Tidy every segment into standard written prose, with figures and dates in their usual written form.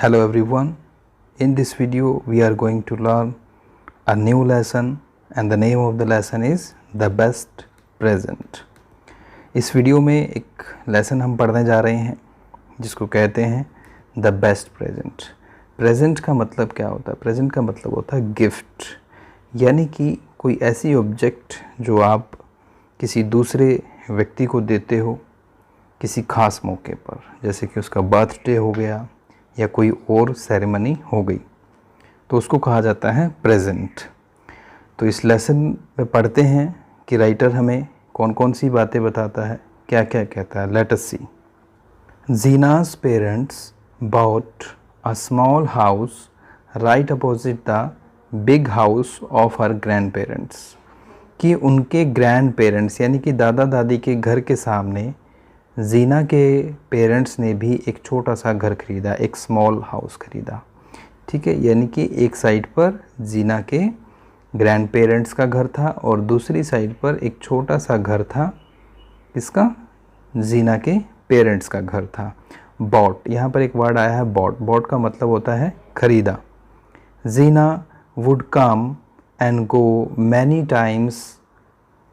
Hello everyone. In this video we are going to learn a new lesson and the name of the lesson is the best present. इस video में एक lesson हम पढ़ने जा रहे हैं जिसको कहते हैं द बेस्ट प्रेजेंट. प्रेजेंट का मतलब क्या होता है? प्रेजेंट का मतलब होता है गिफ्ट, यानी कि कोई ऐसी ऑब्जेक्ट जो आप किसी दूसरे व्यक्ति को देते हो किसी ख़ास मौके पर, जैसे कि उसका बर्थडे हो गया या कोई और सेरेमनी हो गई, तो उसको कहा जाता है प्रेजेंट. तो इस लेसन में पढ़ते हैं कि राइटर हमें कौन कौन सी बातें बताता है, क्या क्या कहता है. Let us see. Zina's parents bought a small house right opposite the big house of her grandparents. कि उनके ग्रैंड पेरेंट्स यानी कि दादा दादी के घर के सामने जीना के पेरेंट्स ने भी एक छोटा सा घर ख़रीदा, एक स्मॉल हाउस ख़रीदा. ठीक है, यानी कि एक साइड पर जीना के ग्रैंड पेरेंट्स का घर था और दूसरी साइड पर एक छोटा सा घर था, इसका जीना के पेरेंट्स का घर था. बॉट, यहाँ पर एक वर्ड आया है बॉट. बॉट का मतलब होता है ख़रीदा. Zina would come and go many times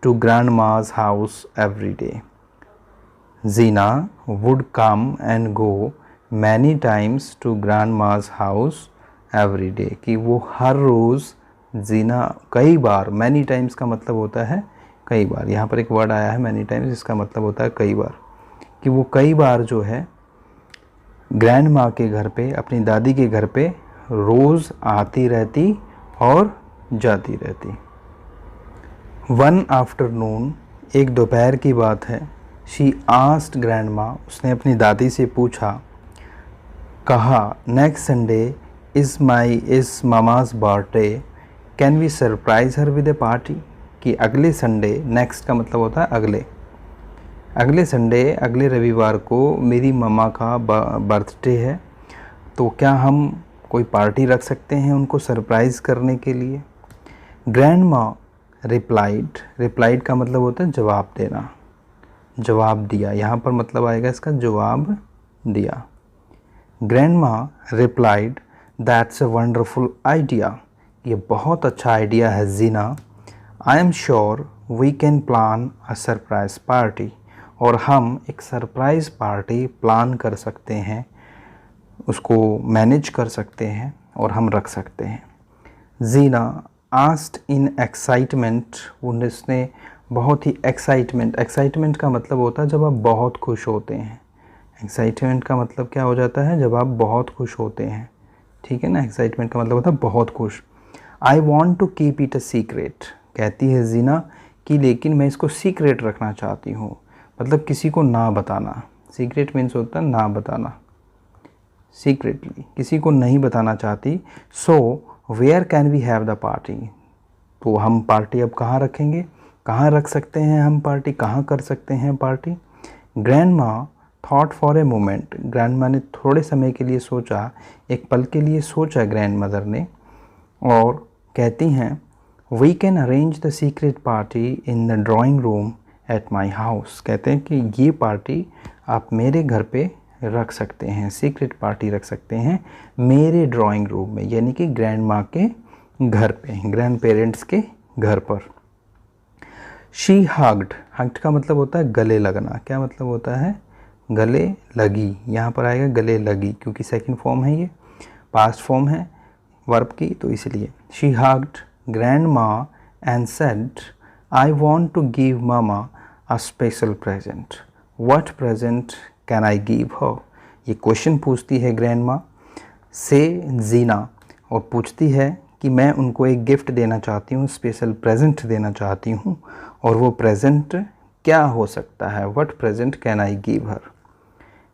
to grandma's house every day. Zina would come and go many times to grandma's house every day. कि वो हर रोज़ जीना कई बार, many times का मतलब होता है कई बार. यहाँ पर एक वर्ड आया है many times, इसका मतलब होता है कई बार, कि वो कई बार जो है ग्रैंड माँ के घर पे, अपनी दादी के घर पे रोज़ आती रहती और जाती रहती. वन आफ्टरनून, एक दोपहर की बात है. शी आस्क्ड ग्रैंडमा, उसने अपनी दादी से पूछा, कहा, next Sunday is mama's birthday, can we surprise her with a party. कि अगले संडे, नेक्स्ट का मतलब होता है अगले, अगले संडे, अगले रविवार को मेरी मम्मा का बर्थडे है, तो क्या हम कोई पार्टी रख सकते हैं उनको सरप्राइज़ करने के लिए. ग्रैंडमा रिप्लाइड, रिप्लाइड का मतलब होता है जवाब देना, जवाब दिया. यहाँ पर मतलब आएगा इसका जवाब दिया. Grandma replied, that's a wonderful idea. ये बहुत अच्छा आइडिया है Zina. I am sure we can plan a surprise party. और हम एक सरप्राइज़ पार्टी प्लान कर सकते हैं, उसको मैनेज कर सकते हैं और हम रख सकते हैं. जीना आस्क्ड इन एक्साइटमेंट, उसने बहुत ही एक्साइटमेंट का मतलब होता है जब आप बहुत खुश होते हैं. एक्साइटमेंट का मतलब क्या हो जाता है, जब आप बहुत खुश होते हैं. ठीक है ना, एक्साइटमेंट का मतलब होता है बहुत खुश. I want to keep it a secret, कहती है जीना कि लेकिन मैं इसको सीक्रेट रखना चाहती हूँ, मतलब किसी को ना बताना. सीक्रेट मीन्स होता है ना बताना, सीक्रेटली किसी को नहीं बताना चाहती. So where can we have the party, तो हम पार्टी अब कहाँ रखेंगे, कहाँ रख सकते हैं हम पार्टी, कहाँ कर सकते हैं party. Grandma thought for a moment, grandma ने थोड़े समय के लिए सोचा, एक पल के लिए सोचा ग्रैंड मदर ने, और कहती हैं, we can arrange the secret party in the drawing room at my house. कहते हैं कि ये पार्टी आप मेरे घर पे रख सकते हैं, सीक्रेट पार्टी रख सकते हैं मेरे ड्राइंग रूम में, यानी कि ग्रैंड माँ के घर पे, ग्रैंड पेरेंट्स के घर पर. शी हग्ड, हग्ड का मतलब होता है गले लगना. क्या मतलब होता है, गले लगी. यहाँ पर आएगा गले लगी, क्योंकि सेकंड फॉर्म है, ये पास्ट फॉर्म है वर्ब की, तो इसलिए. She hugged grandma and said, I want to give mama a special present. What present can I give her. ये क्वेश्चन पूछती है ग्रैंड माँ से जीना, और पूछती है कि मैं उनको एक गिफ्ट देना चाहती हूँ, स्पेशल प्रेजेंट देना चाहती हूँ, और वो प्रेजेंट क्या हो सकता है. What present can I give her.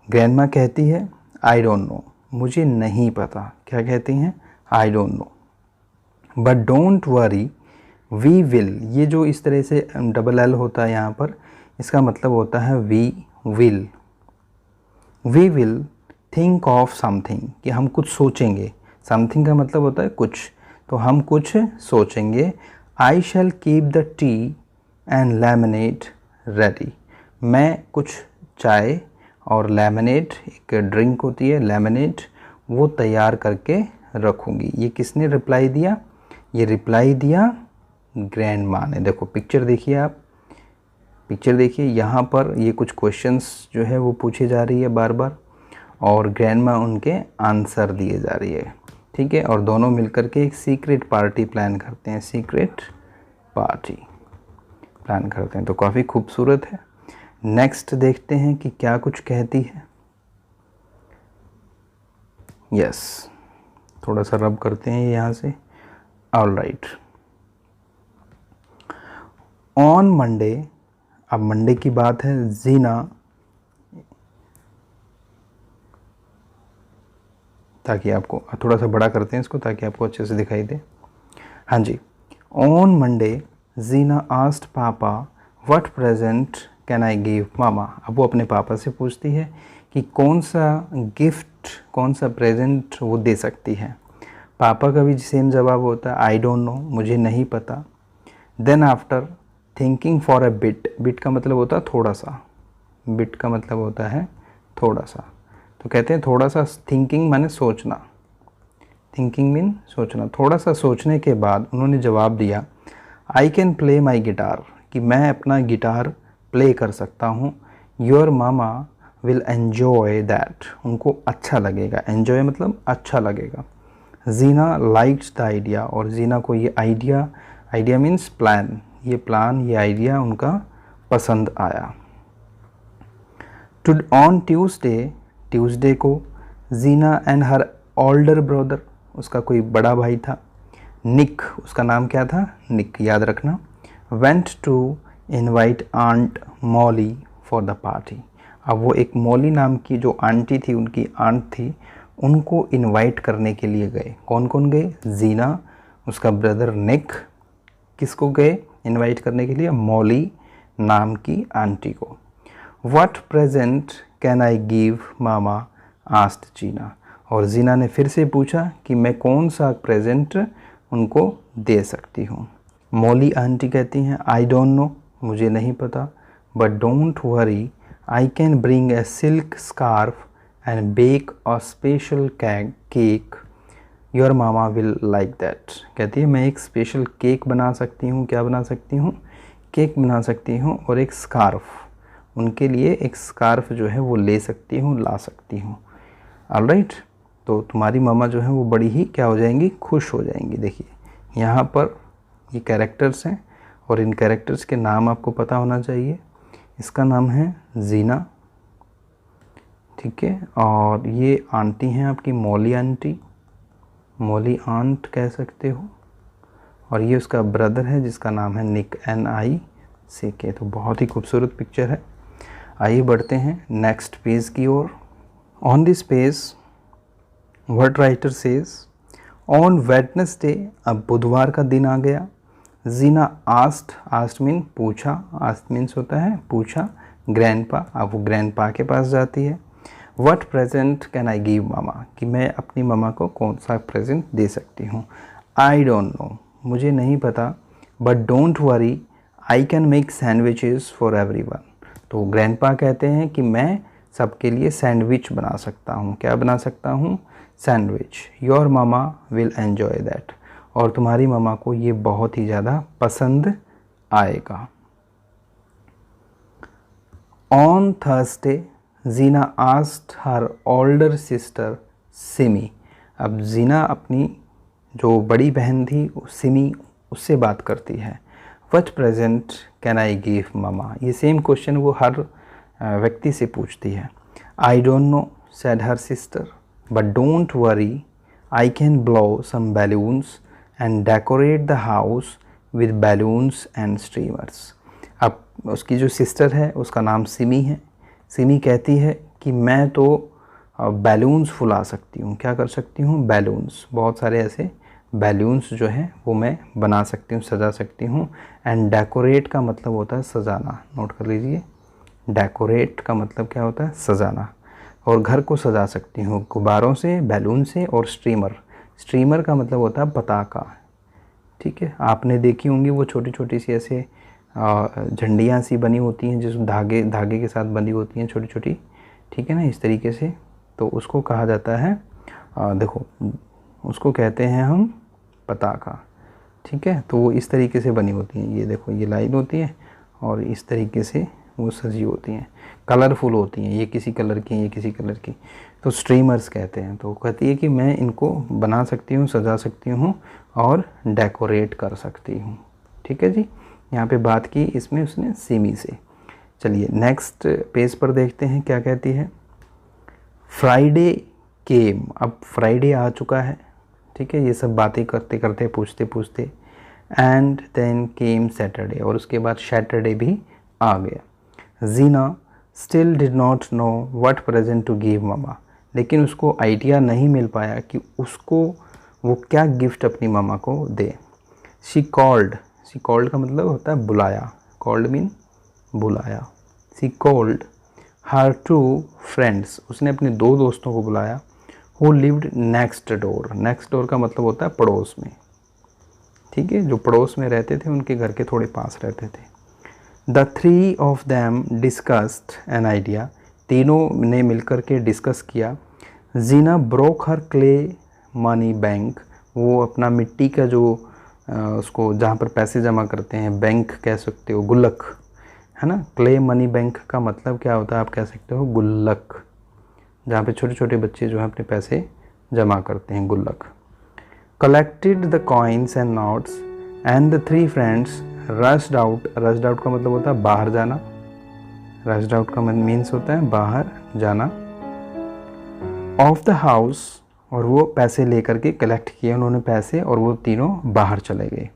Grandma कहती है, आई डोंट नो, मुझे नहीं पता. क्या कहती हैं, I don't know. But don't worry we will, ये जो इस तरह से डबल एल होता है यहाँ पर, इसका मतलब होता है we will. We will think of something, कि हम कुछ सोचेंगे. समथिंग का मतलब होता है कुछ, तो हम कुछ सोचेंगे. I shall keep the tea and lemonade ready. मैं कुछ चाय और लेमनेड, एक ड्रिंक होती है लेमनेड, वो तैयार करके रखूँगी। ये किसने रिप्लाई दिया? ये रिप्लाई दिया ग्रैंड माँ ने। देखो पिक्चर देखिए, आप पिक्चर देखिए, यहाँ पर ये कुछ क्वेश्चंस जो है वो पूछे जा रही है बार बार, और ग्रैंड माँ उनके आंसर दिए जा रही है, ठीक है। और दोनों मिलकर के एक सीक्रेट पार्टी प्लान करते हैं, सीक्रेट पार्टी प्लान करते हैं। तो काफ़ी खूबसूरत है। नेक्स्ट देखते हैं कि क्या कुछ कहती है। यस, थोड़ा सा रब करते हैं यहाँ से। All right. ऑन मंडे, अब मंडे की बात है, जीना, ताकि आपको थोड़ा सा बड़ा करते हैं इसको ताकि आपको अच्छे से दिखाई दे। हाँ जी। On Monday Gina asked papa what present can I give mama. अब वो अपने पापा से पूछती है कि कौन सा गिफ्ट, कौन सा प्रेजेंट वो दे सकती है। पापा का भी सेम जवाब होता है, आई डोंट नो, मुझे नहीं पता। Then after thinking for a bit, bit का मतलब होता है थोड़ा सा, बिट का मतलब होता है थोड़ा सा, तो कहते हैं थोड़ा सा, थिंकिंग माने सोचना, थिंकिंग मीन सोचना। थोड़ा सा सोचने के बाद उन्होंने जवाब दिया, I can play my guitar, कि मैं अपना गिटार प्ले कर सकता हूँ। Your mama will enjoy that, उनको अच्छा लगेगा। एन्जॉय मतलब अच्छा लगेगा। जीना लाइक्स द आइडिया, और जीना को ये आइडिया, आइडिया मीन्स प्लान, ये प्लान, ये आइडिया उनका पसंद आया। ऑन ट्यूसडे, ट्यूसडे को जीना एंड हर ओल्डर ब्रदर, उसका कोई बड़ा भाई था, निक, उसका नाम क्या था? निक, याद रखना। Went to invite aunt Molly for the party. अब वो एक मॉली नाम की जो आंटी थी, उनकी आंट थी, उनको इनवाइट करने के लिए गए। कौन कौन गए? जीना, उसका ब्रदर निक, किसको गए इनवाइट करने के लिए? मॉली नाम की आंटी को। What present can I give mama asked Gina, और जीना ने फिर से पूछा कि मैं कौन सा प्रेजेंट उनको दे सकती हूँ। मॉली आंटी कहती हैं, आई डोंट नो, मुझे नहीं पता, but don't worry, I can bring a silk scarf and bake a special cake, your mama will like that. कहती है मैं एक स्पेशल केक बना सकती हूँ। क्या बना सकती हूँ? केक बना सकती हूँ, और एक स्कार्फ, उनके लिए एक स्कार्फ जो है वो ले सकती हूँ, ला सकती हूँ। ऑलराइट, तो तुम्हारी मामा जो है वो बड़ी ही क्या हो जाएंगी? खुश हो जाएंगी। देखिए यहाँ पर ये कैरेक्टर्स हैं, और इन कैरेक्टर्स के नाम आपको पता होना चाहिए। इसका नाम है जीना, ठीक है, और ये आंटी हैं आपकी मॉली आंटी, मॉली आंट कह सकते हो, और ये उसका ब्रदर है जिसका नाम है निक, NICK। तो बहुत ही खूबसूरत पिक्चर है। आइए बढ़ते हैं नेक्स्ट पेज की ओर। On this page what writer says, on Wednesday, अब बुधवार का दिन आ गया, जीना आस्क्ड, आस्क्ड मीन पूछा, आस्क्ड मीन्स होता है पूछा, ग्रैंडपा, अब वो ग्रैंडपा के पास जाती है। What present can I give mama, कि मैं अपनी मामा को कौन सा प्रेजेंट दे सकती हूँ। आई डोंट नो, मुझे नहीं पता, but don't worry, I can make sandwiches for everyone. तो ग्रैंडपा कहते हैं कि मैं सबके लिए सैंडविच बना सकता हूँ। क्या बना सकता हूँ? Sandwich. Your mama will enjoy that, और तुम्हारी मामा को ये बहुत ही ज़्यादा पसंद आएगा। On Thursday Gina asked her older sister Simi. अब जीना अपनी जो बड़ी बहन थी सिमी, उससे बात करती है। What present can I give mama, ये सेम क्वेश्चन वो हर व्यक्ति से पूछती है। I don't know said her sister, but don't worry, I can blow some balloons and decorate the house with balloons and streamers. अब उसकी जो सिस्टर है उसका नाम सिमी है। सिमी कहती है कि मैं तो बैलून्स फुला सकती हूँ। क्या कर सकती हूँ? बैलून्स, बहुत सारे ऐसे बैलून्स जो हैं वो मैं बना सकती हूँ, सजा सकती हूँ। एंड डेकोरेट का मतलब होता है सजाना, नोट कर लीजिए। डेकोरेट का मतलब क्या होता है? सजाना। और घर को सजा सकती हूँ गुब्बारों से, बैलून से, और स्ट्रीमर, स्ट्रीमर का मतलब होता है पताका, ठीक है। आपने देखी होंगी वो छोटी छोटी सी ऐसे झंडियाँ सी बनी होती हैं, जिस धागे के साथ बंधी होती हैं छोटी छोटी, ठीक है ना, इस तरीके से। तो उसको कहा जाता है देखो उसको कहते हैं हम पताका, ठीक है। तो वो इस तरीके से बनी होती हैं, ये देखो ये लाइन होती है और इस तरीके से वो सजी होती हैं, कलरफुल होती हैं, ये किसी कलर की, ये किसी कलर की, तो स्ट्रीमर्स कहते हैं। तो कहती है कि मैं इनको बना सकती हूँ, सजा सकती हूँ और डेकोरेट कर सकती हूँ, ठीक है जी। यहाँ पे बात की इसमें उसने सिमी से। चलिए नेक्स्ट पेज पर देखते हैं क्या कहती है। फ्राइडे केम, अब फ्राइडे आ चुका है, ठीक है, ये सब बातें करते करते पूछते पूछते, एंड देन केम सैटरडे, और उसके बाद सैटरडे भी आ गया। Gina still did not know what present to give mama, लेकिन उसको आइडिया नहीं मिल पाया कि उसको वो क्या गिफ्ट अपनी मामा को दे। शी कॉल्ड का मतलब होता है बुलाया, कॉल्ड मीन बुलाया। She called her two friends, उसने अपने 2 दोस्तों को बुलाया। हु लिव्ड नेक्स्ट डोर का मतलब होता है पड़ोस में, ठीक है, जो पड़ोस में रहते थे उनके घर के थोड़े पास रहते थे। The 3 of them discussed an idea, तीनों ने मिलकर के डिस्कस किया। जीना ब्रोक हर क्ले मनी बैंक, वो अपना मिट्टी का जो उसको जहाँ पर पैसे जमा करते हैं, बैंक कह सकते हो, गुल्लक है ना। क्ले मनी बैंक का मतलब क्या होता है, आप कह सकते हो गुल्लक, जहाँ पे छोटे छोटे बच्चे जो है अपने पैसे जमा करते हैं, गुल्लक। Collected the coins and notes and the 3 friends rushed out का मतलब होता है बाहर जाना, रश्ड आउट का मीन्स होता है बाहर जाना, ऑफ द हाउस, और वो पैसे लेकर के कलेक्ट किए उन्होंने पैसे, और वो तीनों बाहर चले गए।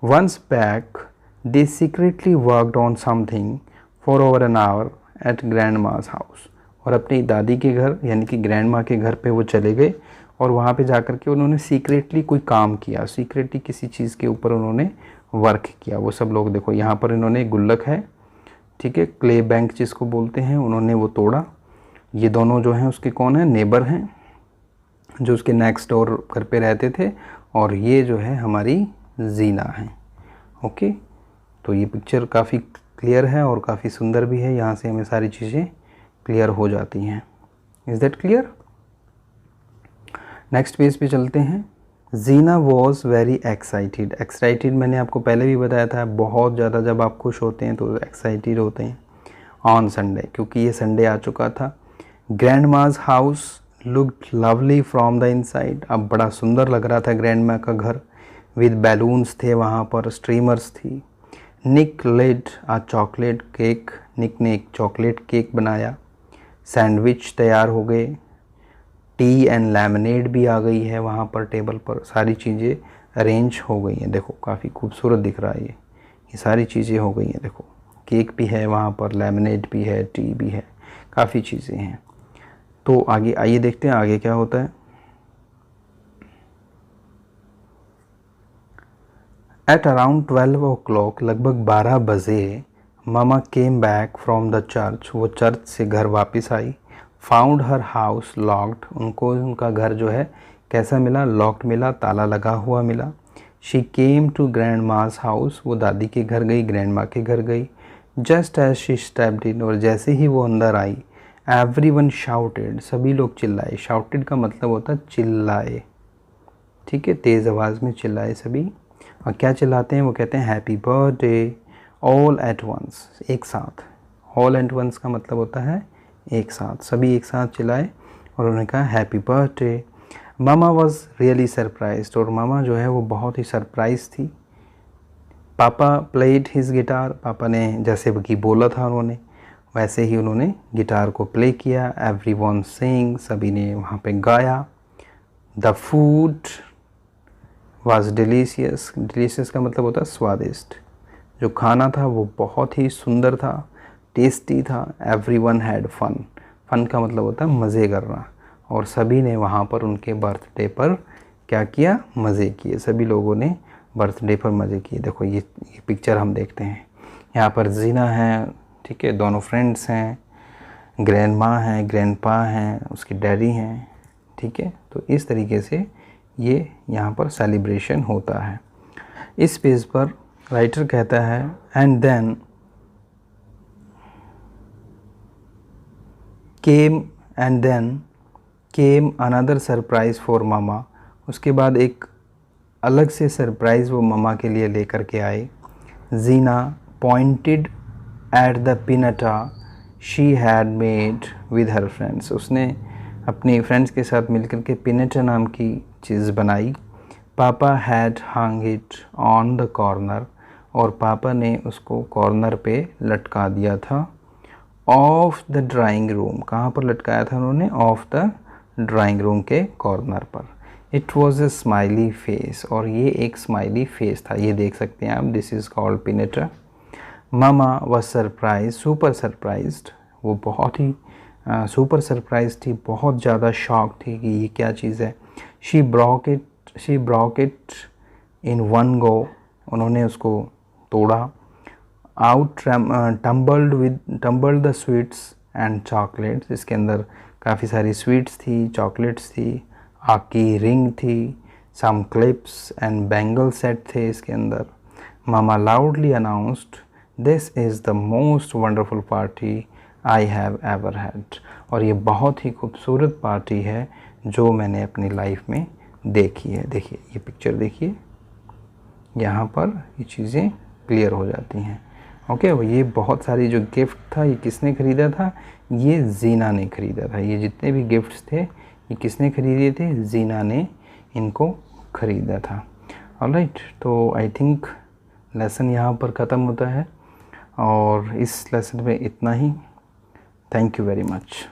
Once back they secretly worked on something for over an hour at grandma's house, और अपनी दादी के घर यानी कि ग्रैंड माँ के घर पे वो चले गए और वहाँ पे जाकर के उन्होंने सीक्रेटली कोई काम किया, सीक्रेटली किसी चीज़ के ऊपर उन्होंने वर्क किया। वो सब लोग देखो यहाँ पर इन्होंने गुल्लक है, ठीक है, क्ले बैंक जिसको बोलते हैं, उन्होंने वो तोड़ा। ये दोनों जो हैं उसके कौन है, नेबर हैं, जो उसके नेक्स्ट डोर घर पे रहते थे, और ये जो है हमारी जीना है। ओके, तो ये पिक्चर काफ़ी क्लियर है और काफ़ी सुंदर भी है, यहाँ से हमें सारी चीज़ें क्लियर हो जाती हैं। Is that clear? Next page पे चलते हैं। जीना वॉज वेरी एक्साइटेड मैंने आपको पहले भी बताया था, बहुत ज़्यादा जब आप खुश होते हैं तो एक्साइटेड होते हैं। ऑन संडे, क्योंकि ये संडे आ चुका था। ग्रैंड माज house looked lovely from the inside, अब बड़ा सुंदर लग रहा था ग्रैंड माँ का घर, विद बैलून्स थे वहाँ पर, स्ट्रीमर्स थी। निक लेड आ चॉकलेट केक, निक ने एक चॉकलेट केक बनाया। सैंडविच तैयार हो गए। टी एंड लेमनेड भी आ गई है वहाँ पर टेबल पर, सारी चीज़ें अरेंज हो गई हैं। देखो काफ़ी खूबसूरत दिख रहा है ये सारी चीज़ें हो गई हैं। देखो केक भी है वहाँ पर, लेमनेड भी है, टी भी है, काफ़ी चीज़ें हैं। तो आगे आइए देखते हैं आगे क्या होता है। एट अराउंड 12 o'clock, लगभग 12 बजे, mama came back from the church, वो चर्च से घर वापस आई। फाउंड हर हाउस लॉक्ड, उनको उनका घर जो है कैसा मिला, लॉक्ड मिला, ताला लगा हुआ मिला। She came to grandma's house, वो दादी के घर गई, ग्रैंड माँ के घर गई। Just as she stepped in, और जैसे ही वो अंदर आई, एवरीवन शाउटेड, सभी लोग चिल्लाए। शाउटेड का मतलब होता है चिल्लाए, ठीक है, तेज़ आवाज़ में चिल्लाए सभी। और क्या चिल्लाते हैं, वो कहते हैं happy birthday all at once, एक साथ। ऑल एट वंस का मतलब होता है एक साथ, सभी एक साथ चिल्लाए और उन्होंने कहा happy birthday. Mama was really surprised, और मामा जो है वो बहुत ही सरप्राइज थी। पापा प्लेड हिज गिटार, पापा ने जैसे कि बोला था उन्होंने वैसे ही उन्होंने गिटार को प्ले किया। एवरीवन सिंग, सभी ने वहाँ पे गाया। The food was delicious, delicious का मतलब होता है स्वादिष्ट, जो खाना था वो बहुत ही सुंदर था, टेस्टी था। एवरीवन हैड फन, फन का मतलब होता है मज़े करना, और सभी ने वहाँ पर उनके बर्थडे पर क्या किया, मज़े किए, सभी लोगों ने बर्थडे पर मज़े किए। देखो ये पिक्चर हम देखते हैं, यहाँ पर जीना है, ठीक है, दोनों फ्रेंड्स हैं, ग्रैंड माँ हैं, ग्रैंड पा हैं, उसके डैडी हैं, ठीक है। तो इस तरीके से ये यहाँ पर सेलिब्रेशन होता है। इस पेज पर राइटर कहता है and then came another surprise for mama, उसके बाद एक अलग से सरप्राइज़ वो मामा के लिए लेकर के आए। Gina pointed at the pinata she had made with her friends, उसने अपने फ्रेंड्स के साथ मिलकर के पिनटा नाम की चीज़ बनाई। पापा had hung it on the corner, और पापा ने उसको कॉर्नर पे लटका दिया था। ऑफ द ड्राइंग रूम, कहाँ पर लटकाया था उन्होंने? ऑफ द ड्राइंग रूम के कॉर्नर पर। It was a smiley face, और ये एक स्माइली फेस था, ये देख सकते हैं आप। This is called pinata. Mama was surprise, super surprised, वो बहुत ही सुपर सरप्राइज थी, बहुत ज़्यादा शॉक थी कि ये क्या चीज़ है। She Brock it in one go, उन्होंने उसको तोड़ा। Out tumbled the sweets and chocolates, इसके अंदर काफ़ी सारी स्वीट्स थी, चॉकलेट्स थी, आकी रिंग थी, some clips and bangle set थे इसके अंदर। Mama loudly announced this is the most wonderful party I have ever had, और ये बहुत ही खूबसूरत पार्टी है जो मैंने अपनी लाइफ में देखी है। देखिए ये पिक्चर देखिए, यहाँ पर ये चीज़ें क्लियर हो जाती हैं। ओके, ये बहुत सारी जो गिफ्ट था ये किसने ख़रीदा था? ये जीना ने ख़रीदा था। ये जितने भी गिफ्ट्स थे ये किसने ख़रीदे थे? जीना ने इनको ख़रीदा था। ऑलराइट, तो आई थिंक लेसन यहाँ पर ख़त्म होता है, और इस लेसन में इतना ही। Thank you very much.